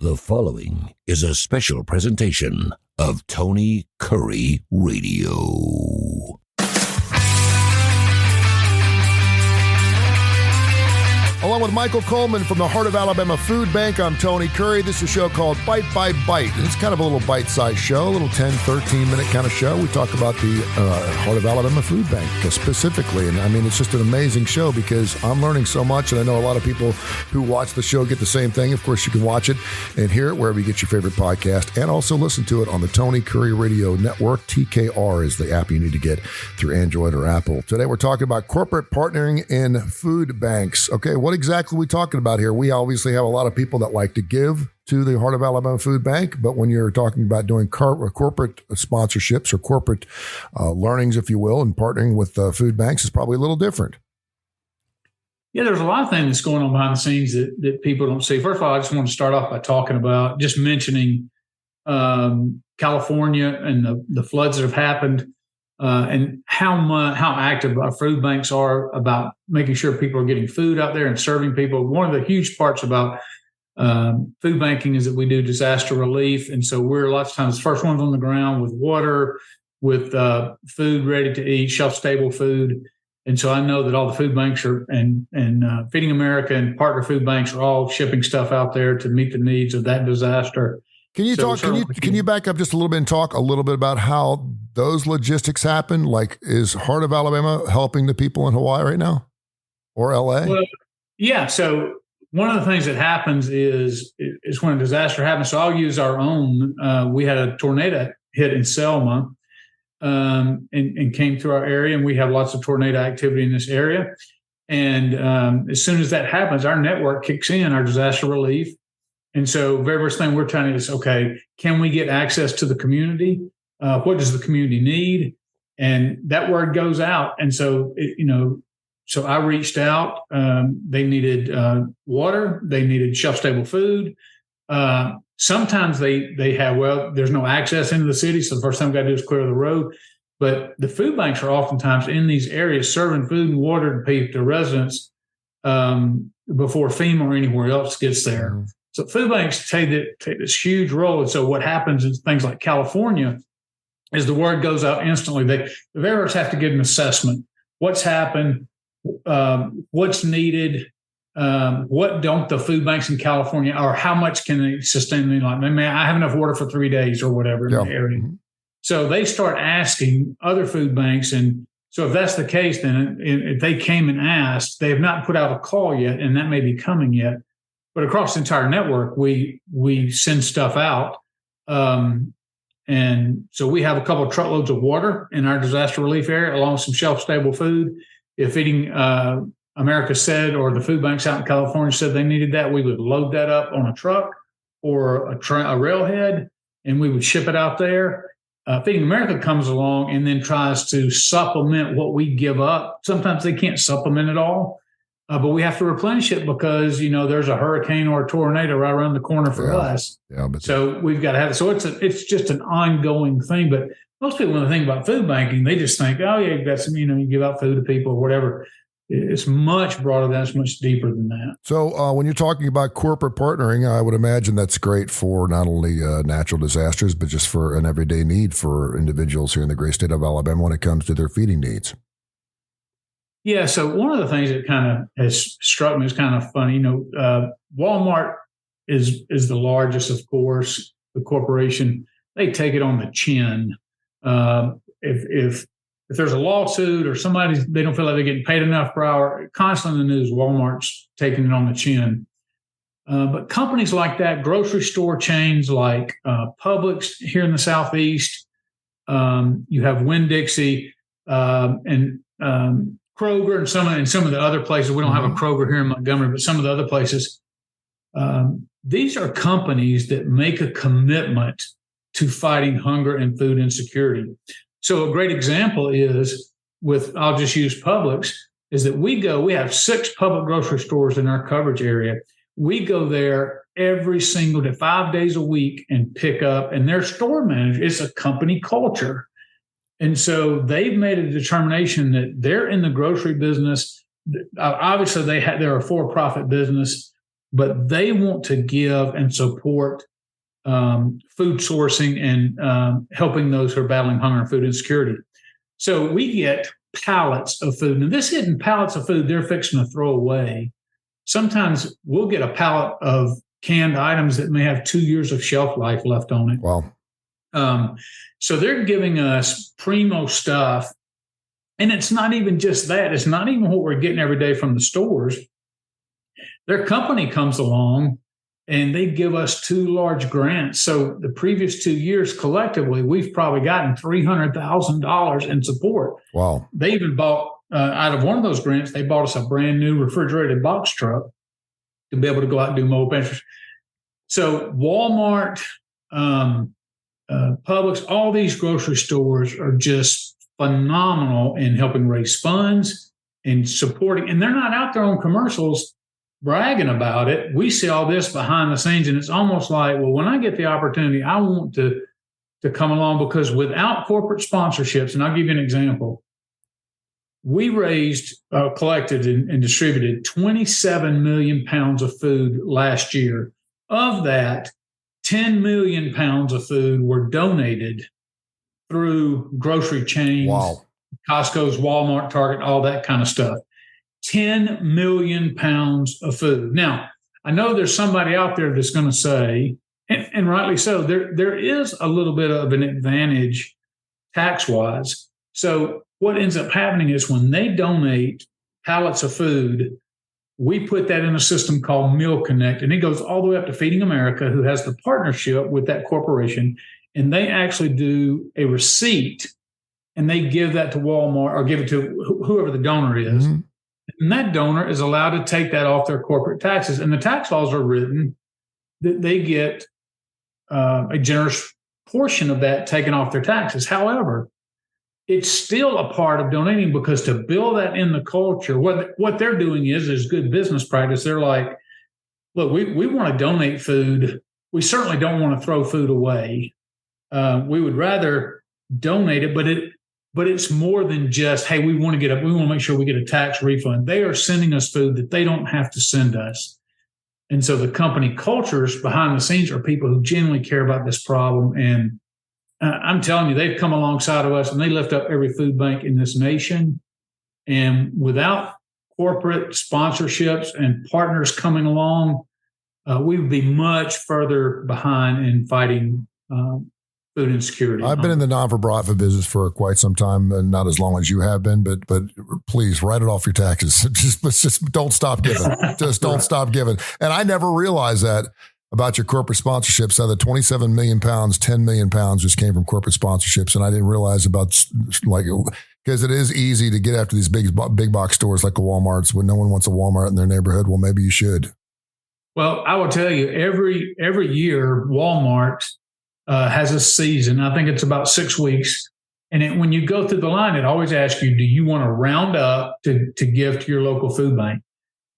The following is a special presentation of Tony Kurre Radio. Along with Michael Coleman from the Heart of Alabama Food Bank, I'm Tony Kurre. This is a show called Bite by Bite. It's kind of a little bite-sized show, a little 10, 13-minute kind of show. We talk about the Heart of Alabama Food Bank specifically. And I mean, it's just an amazing show because I'm learning so much. And I know a lot of people who watch the show get the same thing. Of course, you can watch it and hear it wherever you get your favorite podcast and also listen to it on the Tony Kurre Radio Network. TKR is the app you need to get through Android or Apple. Today, we're talking about corporate partnering in food banks. Okay, what exactly are we talking about here? We obviously have a lot of people that like to give to the Heart of Alabama Food Bank, but when you're talking about doing corporate sponsorships or corporate learnings, if you will, and partnering with food banks, it's probably a little different. Yeah, there's a lot of things that's going on behind the scenes that people don't see. First of all, I just want to start off by talking about just mentioning California and the floods that have happened. And how active our food banks are about making sure people are getting food out there and serving people. One of the huge parts about food banking is that we do disaster relief. And so we're lots of times the first ones on the ground with water, with food ready to eat, shelf-stable food. And so I know that all the food banks are and Feeding America and partner food banks are all shipping stuff out there to meet the needs of that disaster. Can you back up just a little bit and talk a little bit about how those logistics happen? Like, is Heart of Alabama helping the people in Hawaii right now or LA? Well, yeah. So one of the things that happens is when a disaster happens. So I'll use our own. We had a tornado hit in Selma and came through our area, and we have lots of tornado activity in this area. And as soon as that happens, our network kicks in, our disaster relief. And so very first thing we're telling you is, okay, can we get access to the community? What does the community need? And that word goes out. And so, so I reached out. They needed water. They needed shelf-stable food. Sometimes they have, there's no access into the city. So the first thing we got to do is clear the road. But the food banks are oftentimes in these areas serving food and water to people, to residents before FEMA or anywhere else gets there. Mm-hmm. So food banks take this huge role. And so what happens in things like California is the word goes out instantly. The bearers have to get an assessment. What's happened? What's needed? What don't the food banks in California, or how much can they sustain? Like, I have enough water for 3 days or whatever in the area. Mm-hmm. So they start asking other food banks. And so if that's the case, then if they came and asked, they have not put out a call yet, and that may be coming yet. But across the entire network, we send stuff out. And so we have a couple of truckloads of water in our disaster relief area, along with some shelf-stable food. If Feeding America said, or the food banks out in California said they needed that, we would load that up on a truck or a railhead, and we would ship it out there. Feeding America comes along and then tries to supplement what we give up. Sometimes they can't supplement it all. But we have to replenish it because, there's a hurricane or a tornado right around the corner for us. Yeah, so we've got to have it. So it's just an ongoing thing. But most people, when they think about food banking, they just think, oh, yeah, you've got some, you give out food to people or whatever. It's much broader than that. It's much deeper than that. So when you're talking about corporate partnering, I would imagine that's great for not only natural disasters, but just for an everyday need for individuals here in the great state of Alabama when it comes to their feeding needs. Yeah, so one of the things that kind of has struck me is kind of funny. Walmart is the largest, of course, the corporation. They take it on the chin. If there's a lawsuit or they don't feel like they're getting paid enough per hour, constantly in the news, Walmart's taking it on the chin. But companies like that, grocery store chains like Publix here in the Southeast, you have Winn-Dixie and Kroger and some of the other places. We don't have a Kroger here in Montgomery, but some of the other places. These are companies that make a commitment to fighting hunger and food insecurity. So a great example is I'll just use Publix, is that we have 6 public grocery stores in our coverage area. We go there every single day, 5 days a week, and pick up, and their store manager, it's a company culture. And so they've made a determination that they're in the grocery business. Obviously, they're a for-profit business, but they want to give and support food sourcing and helping those who are battling hunger and food insecurity. So we get pallets of food. And this isn't pallets of food they're fixing to throw away. Sometimes we'll get a pallet of canned items that may have 2 years of shelf life left on it. Wow. So they're giving us primo stuff. And it's not even just that. It's not even what we're getting every day from the stores. Their company comes along and they give us 2 large grants. So the previous 2 years collectively, we've probably gotten $300,000 in support. Wow. They even bought, out of one of those grants, they bought us a brand new refrigerated box truck to be able to go out and do mobile pantries. So Walmart, Publix, all these grocery stores are just phenomenal in helping raise funds and supporting. And they're not out there on commercials bragging about it. We see all this behind the scenes, and it's almost like, well, when I get the opportunity, I want to come along, because without corporate sponsorships, and I'll give you an example, we raised, collected, and distributed 27 million pounds of food last year. Of that, 10 million pounds of food were donated through grocery chains, wow, Costco's, Walmart, Target, all that kind of stuff. 10 million pounds of food. Now, I know there's somebody out there that's going to say, and rightly so, there is a little bit of an advantage tax-wise. So what ends up happening is when they donate pallets of food, we put that in a system called Meal Connect, and it goes all the way up to Feeding America, who has the partnership with that corporation, and they actually do a receipt, and they give that to Walmart or give it to whoever the donor is. Mm-hmm. And that donor is allowed to take that off their corporate taxes. And the tax laws are written that they get a generous portion of that taken off their taxes. However, it's still a part of donating, because to build that in the culture, what they're doing is good business practice. They're like, look, we want to donate food. We certainly don't want to throw food away. We would rather donate it, but it's more than just, hey, we want to make sure we get a tax refund. They are sending us food that they don't have to send us. And so the company cultures behind the scenes are people who genuinely care about this problem. And I'm telling you, they've come alongside of us, and they lift up every food bank in this nation. And without corporate sponsorships and partners coming along, we would be much further behind in fighting food insecurity. I've been in the non-for-profit business for quite some time, and not as long as you have been, but please write it off your taxes. Just don't stop giving. Just don't stop giving. And I never realized that about your corporate sponsorships. How the 27 million pounds, 10 million pounds just came from corporate sponsorships. And I didn't realize about, like, because it is easy to get after these big box stores like the Walmarts when no one wants a Walmart in their neighborhood. Well, maybe you should. Well, I will tell you, every year Walmart has a season. I think it's about 6 weeks. And when you go through the line, it always asks you, do you want to round up to give to your local food bank?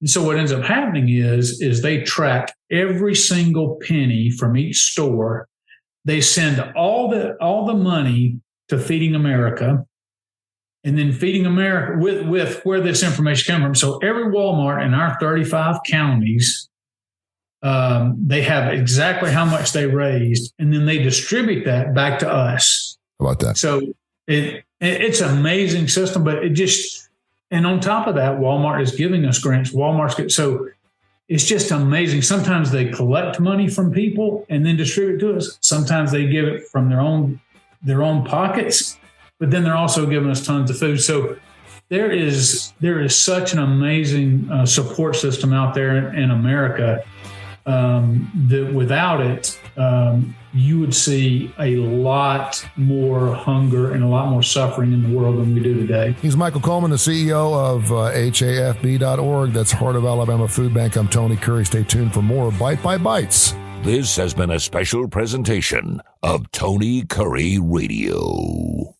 And so what ends up happening is they track every single penny from each store. They send all the money to Feeding America, and then Feeding America with where this information comes from. So every Walmart in our 35 counties, they have exactly how much they raised, and then they distribute that back to us. How about that? So it's an amazing system, but and on top of that, Walmart is giving us grants. So it's just amazing. Sometimes they collect money from people and then distribute to us. Sometimes they give it from their own pockets, but then they're also giving us tons of food. So there is such an amazing support system out there in America that without it, you would see a lot more hunger and a lot more suffering in the world than we do today. He's Michael Coleman, the CEO of HAFB.org. That's Heart of Alabama Food Bank. I'm Tony Kurre. Stay tuned for more Bite by Bites. This has been a special presentation of Tony Kurre Radio.